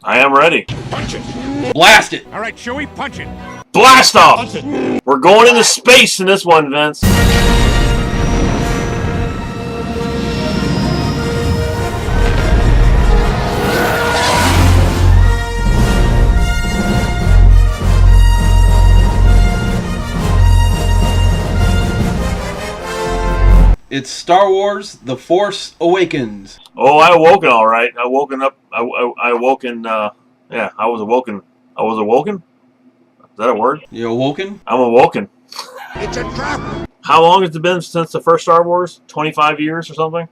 I am ready. Punch it. Blast it. All right, Chewie, punch it. Blast off! Punch it. We're going into space in this one, Vince. It's Star Wars: The Force Awakens. Oh, I awoken all right. I woken up. I awoken. Yeah, I was awoken. I was awoken? Is that a word? You awoken? I'm awoken. It's a trap. How long has it been since the first Star Wars? 25 years or something?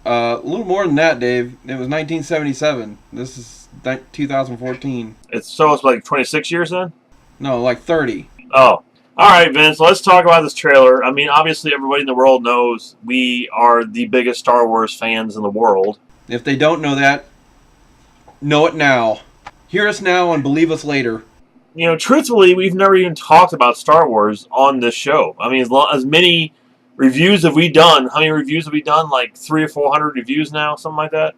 A little more than that, Dave. It was 1977. This is 2014. It's like 26 years then? No, like 30. Oh. Alright, Vince, let's talk about this trailer. I mean, obviously everybody in the world knows we are the biggest Star Wars fans in the world. If they don't know that, know it now. Hear us now and believe us later. You know, truthfully, we've never even talked about Star Wars on this show. I mean, as many reviews have we done? How many reviews have we done? Like 300 or 400 reviews now? Something like that?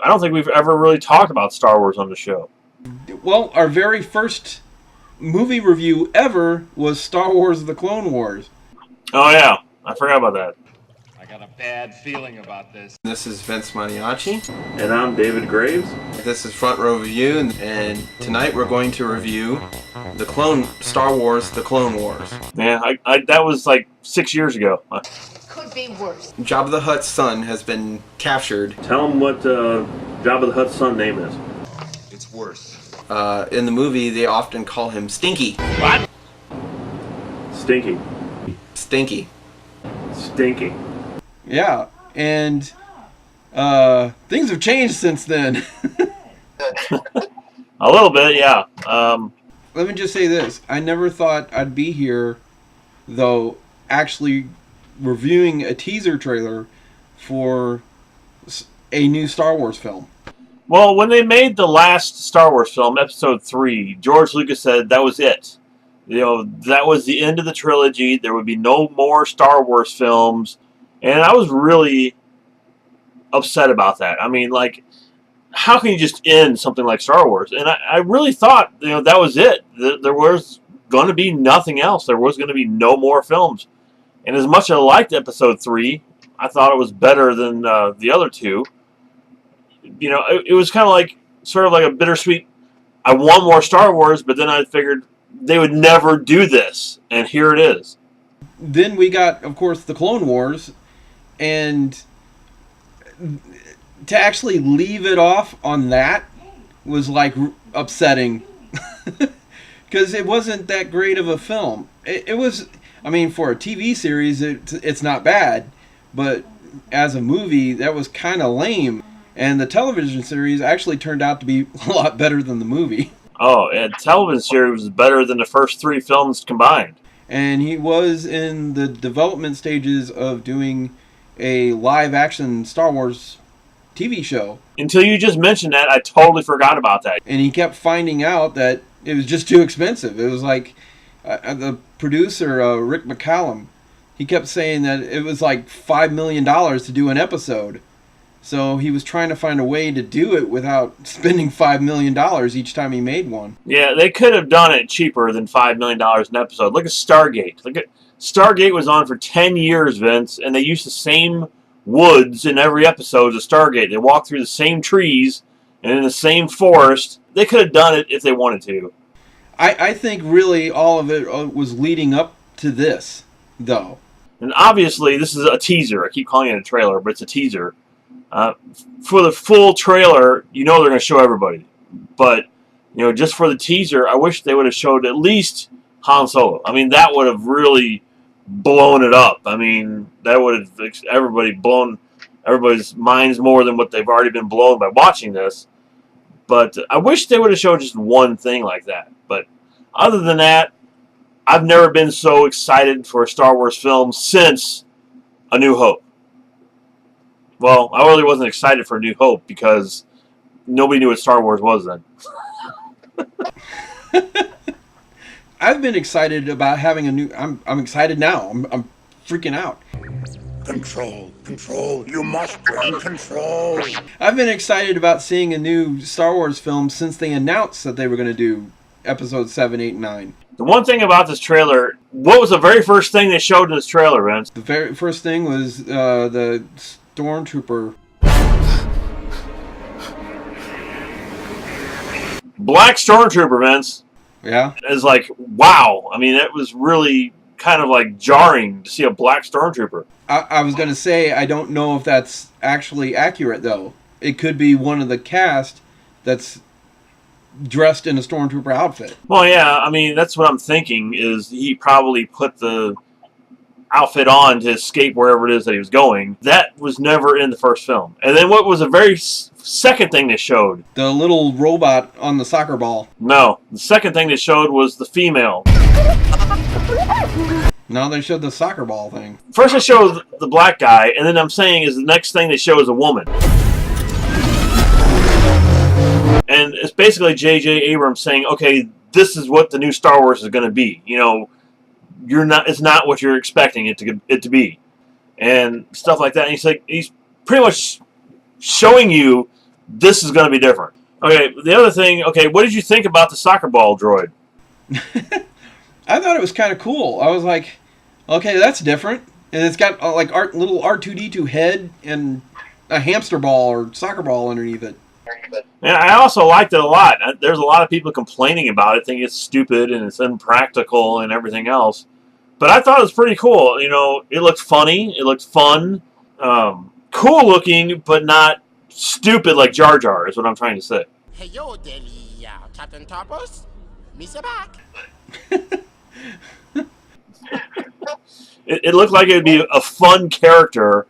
I don't think we've ever really talked about Star Wars on the show. Well, our very first movie review ever was Star Wars: The Clone Wars. Oh, yeah. I forgot about that. I got a bad feeling about this. This is Vince Maniacs. And I'm David Graves. This is Front Row Review, and tonight we're going to review Star Wars: The Clone Wars. Yeah, that was like 6 years ago. Could be worse. Jabba the Hutt's son has been captured. Tell him what Jabba the Hutt's son name is. It's worse. In the movie, they often call him Stinky. What? Stinky. Stinky. Stinky. Yeah, and things have changed since then. A little bit, yeah. Let me just say this. I never thought I'd be here, though, actually reviewing a teaser trailer for a new Star Wars film. Well, when they made the last Star Wars film, Episode 3, George Lucas said that was it. You know, that was the end of the trilogy. There would be no more Star Wars films. And I was really upset about that. I mean, like, how can you just end something like Star Wars? And I really thought, you know, that was it. There was going to be nothing else. There was going to be no more films. And as much as I liked Episode 3, I thought it was better than the other two. You know, it was kind of like, sort of like a bittersweet, I want more Star Wars, but then I figured they would never do this. And here it is. Then we got, of course, the Clone Wars. And to actually leave it off on that was, like, upsetting. Because it wasn't that great of a film. It was, I mean, for a TV series, it's not bad. But as a movie, that was kind of lame. And the television series actually turned out to be a lot better than the movie. Oh, and the television series was better than the first 3 films combined. And he was in the development stages of doing a live-action Star Wars TV show. Until you just mentioned that, I totally forgot about that. And he kept finding out that it was just too expensive. It was like the producer, Rick McCallum, he kept saying that it was like $5 million to do an episode. So he was trying to find a way to do it without spending $5 million each time he made one. Yeah, they could have done it cheaper than $5 million an episode. Look at Stargate. Stargate was on for 10 years, Vince, and they used the same woods in every episode of Stargate. They walked through the same trees and in the same forest. They could have done it if they wanted to. I think really all of it was leading up to this, though. And obviously, this is a teaser. I keep calling it a trailer, but it's a teaser. For the full trailer, you know they're going to show everybody. But, you know, just for the teaser, I wish they would have showed at least Han Solo. I mean, that would have really blown it up. I mean, that would have blown everybody's minds more than what they've already been blown by watching this. But I wish they would have showed just one thing like that. But other than that, I've never been so excited for a Star Wars film since A New Hope. Well, I really wasn't excited for A New Hope because nobody knew what Star Wars was then. I've been excited about having a new... I'm excited now. I'm freaking out. Control, control, you must bring control. I've been excited about seeing a new Star Wars film since they announced that they were going to do episodes 7, 8, and 9. The one thing about this trailer, what was the very first thing they showed in this trailer, Vince? The very first thing was the Stormtrooper. Black Stormtrooper, Vince. Yeah? Is like, wow. I mean, it was really kind of like jarring to see a black Stormtrooper. I was going to say, I don't know if that's actually accurate, though. It could be one of the cast that's dressed in a Stormtrooper outfit. Well, yeah, I mean, that's what I'm thinking, is he probably put the outfit on to escape wherever it is that he was going. That was never in the first film. And then what was the very second thing they showed? The little robot on the soccer ball. No, the second thing they showed was the female. No, they showed the soccer ball thing. First they showed the black guy, and then I'm saying is the next thing they show is a woman. And it's basically J.J. Abrams saying, okay, this is what the new Star Wars is going to be. You know, it's not what you're expecting it to be. And stuff like that. And he's pretty much showing you this is going to be different. Okay, the other thing, okay, what did you think about the soccer ball droid? I thought it was kind of cool. I was like, okay, that's different. And it's got like little R2-D2 head and a hamster ball or soccer ball underneath it. And I also liked it a lot. There's a lot of people complaining about it, thinking it's stupid and it's impractical and everything else. But I thought it was pretty cool. You know, it looked funny. It looked fun. Cool looking, but not stupid like Jar Jar is what I'm trying to say. Hey, yo, Deli, Captain Topos, Mr. Back. It looked like it would be a fun character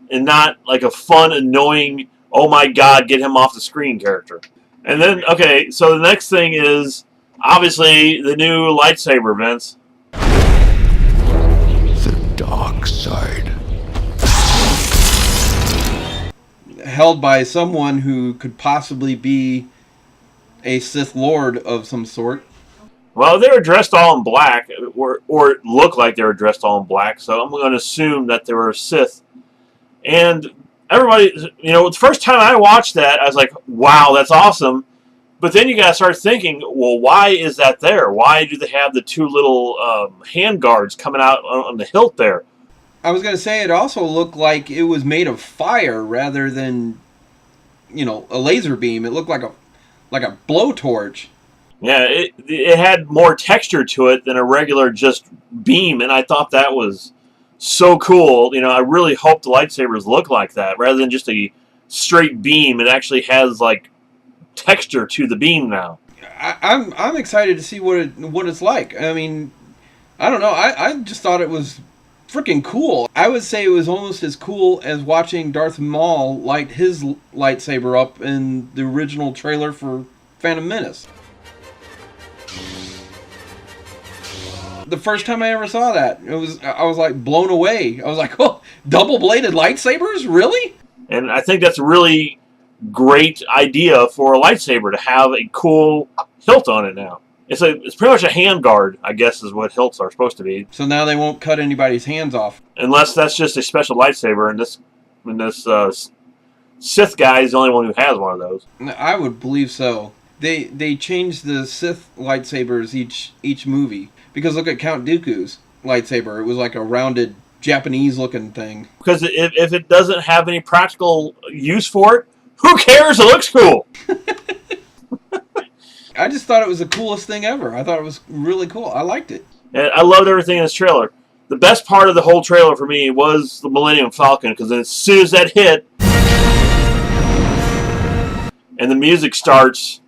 and not like a fun, annoying, oh my god, get him off the screen character. And then, okay, so the next thing is obviously the new lightsaber, Vince. The dark side. Held by someone who could possibly be a Sith Lord of some sort. Well, they were dressed all in black, or it looked like they were dressed all in black, so I'm going to assume that they were Sith. And everybody, you know, the first time I watched that, I was like, wow, that's awesome. But then you got to start thinking, well, why is that there? Why do they have the two little hand guards coming out on the hilt there? I was going to say it also looked like it was made of fire rather than, you know, a laser beam. It looked like a blowtorch. Yeah, it had more texture to it than a regular just beam, and I thought that was so cool. You know, I really hope the lightsabers look like that rather than just a straight beam. It actually has like texture to the beam now. I'm excited to see what it's like. I mean, I don't know. I just thought it was freaking cool. I would say it was almost as cool as watching Darth Maul light his lightsaber up in the original trailer for Phantom Menace. The first time I ever saw that, I was like blown away. I was like, oh, double-bladed lightsabers? Really? And I think that's a really great idea for a lightsaber, to have a cool hilt on it now. It's pretty much a hand guard, I guess, is what hilts are supposed to be. So now they won't cut anybody's hands off. Unless that's just a special lightsaber, and this Sith guy is the only one who has one of those. I would believe so. They changed the Sith lightsabers each movie. Because look at Count Dooku's lightsaber. It was like a rounded Japanese-looking thing. Because if it doesn't have any practical use for it, who cares? It looks cool. I just thought it was the coolest thing ever. I thought it was really cool. I liked it. And I loved everything in this trailer. The best part of the whole trailer for me was the Millennium Falcon, because as soon as that hit, and the music starts,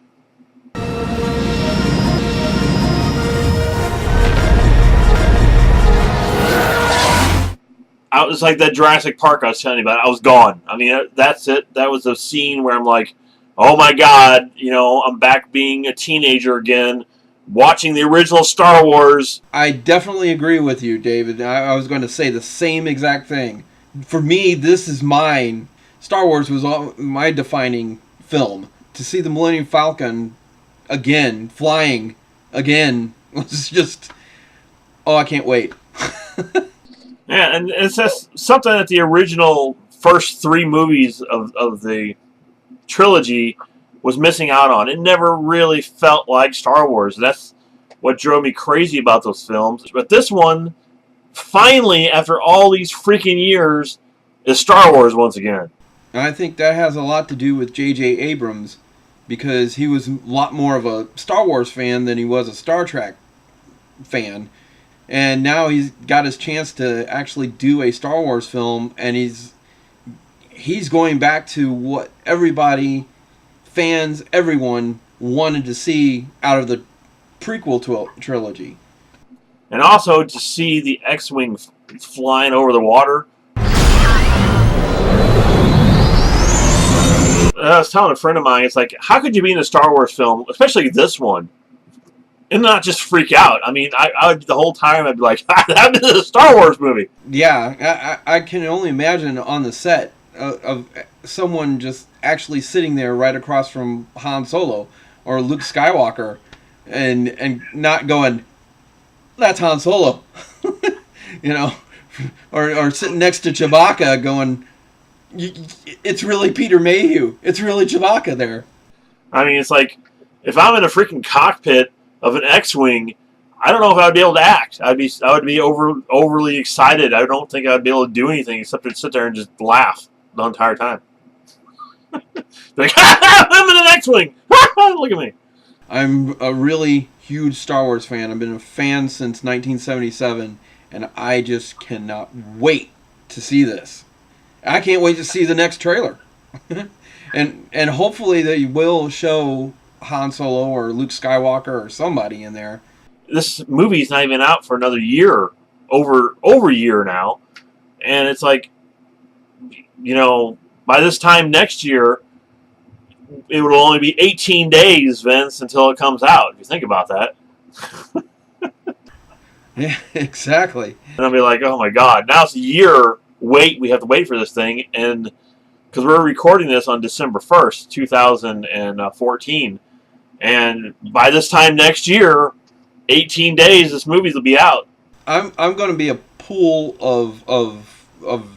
it was like that Jurassic Park I was telling you about. I was gone. I mean, that's it. That was a scene where I'm like, oh my god, you know, I'm back being a teenager again, watching the original Star Wars. I definitely agree with you, David. I was going to say the same exact thing. For me, this is mine. Star Wars was my defining film. To see the Millennium Falcon again, flying again, was just, oh, I can't wait. Yeah, and it's just something that the original first 3 movies of the trilogy was missing out on. It never really felt like Star Wars. That's what drove me crazy about those films. But this one, finally, after all these freaking years, is Star Wars once again. And I think that has a lot to do with J.J. Abrams, because he was a lot more of a Star Wars fan than he was a Star Trek fan. And now he's got his chance to actually do a Star Wars film, and he's going back to what everybody, fans, everyone wanted to see out of the prequel trilogy. And also to see the X-Wing flying over the water. I was telling a friend of mine, it's like, how could you be in a Star Wars film, especially this one, and not just freak out? I mean, I would, the whole time I'd be like, that is a Star Wars movie. Yeah, I can only imagine on the set of someone just actually sitting there right across from Han Solo or Luke Skywalker and not going, that's Han Solo. You know, or sitting next to Chewbacca going, it's really Peter Mayhew. It's really Chewbacca there. I mean, it's like, if I'm in a freaking cockpit of an X-Wing, I don't know if I would be able to act. I would be overly excited. I don't think I'd be able to do anything except to sit there and just laugh the entire time. Like, I'm in an X-Wing. Look at me. I'm a really huge Star Wars fan. I've been a fan since 1977, and I just cannot wait to see this. I can't wait to see the next trailer. and hopefully they will show Han Solo or Luke Skywalker or somebody in there. This movie's not even out for another year, over a year now. And it's like, you know, by this time next year, it would only be 18 days, Vince, until it comes out, if you think about that. Yeah, exactly. And I'll be like, oh my God, now it's a year wait, we have to wait for this thing, and because we're recording this on December 1st, 2014, and by this time next year, 18 days, this movie will be out. I'm going to be a pool of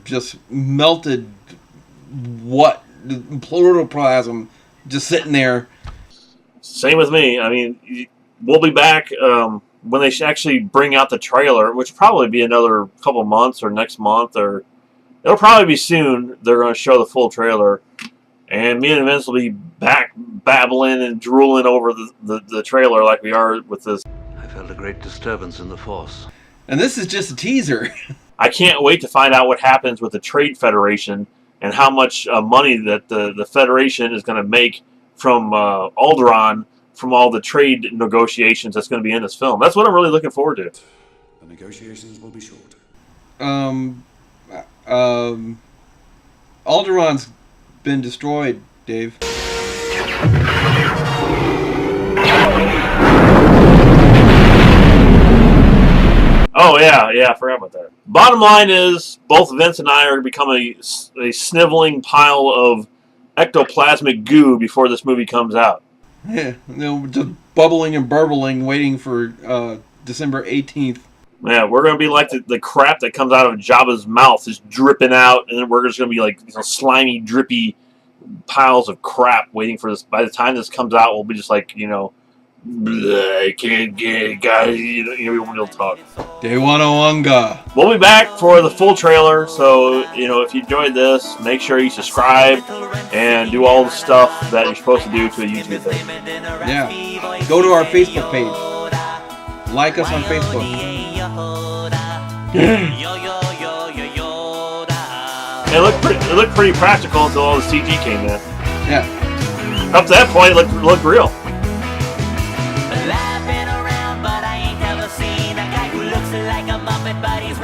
just melted protoplasm just sitting there. Same with me. I mean, we'll be back when they actually bring out the trailer, which will probably be another couple months or next month, or it'll probably be soon. They're going to show the full trailer, and me and Vince will be back babbling and drooling over the trailer like we are with this. I felt a great disturbance in the Force. And this is just a teaser. I can't wait to find out what happens with the Trade Federation and how much money that the Federation is going to make from Alderaan, from all the trade negotiations that's going to be in this film. That's what I'm really looking forward to. The negotiations will be short. Alderaan's been destroyed, Dave. Oh, yeah, I forgot about that. Bottom line is, both Vince and I are going to become a sniveling pile of ectoplasmic goo before this movie comes out. Yeah, just bubbling and burbling, waiting for December 18th. Yeah, we're going to be like the crap that comes out of Jabba's mouth, just dripping out, and then we're just going to be like slimy, drippy piles of crap waiting for this. By the time this comes out, we'll be just like, I can't get it, guys. We won't be able to talk. Day 101. We'll be back for the full trailer, so, if you enjoyed this, make sure you subscribe and do all the stuff that you're supposed to do to a YouTube page. Yeah. Go to our Facebook page. Like us on Facebook. It looked pretty practical until all the CG came in. Yeah. Up to that point, it looked real. Laughing around, but I ain't never seen a guy who looks like a Muppet, but he's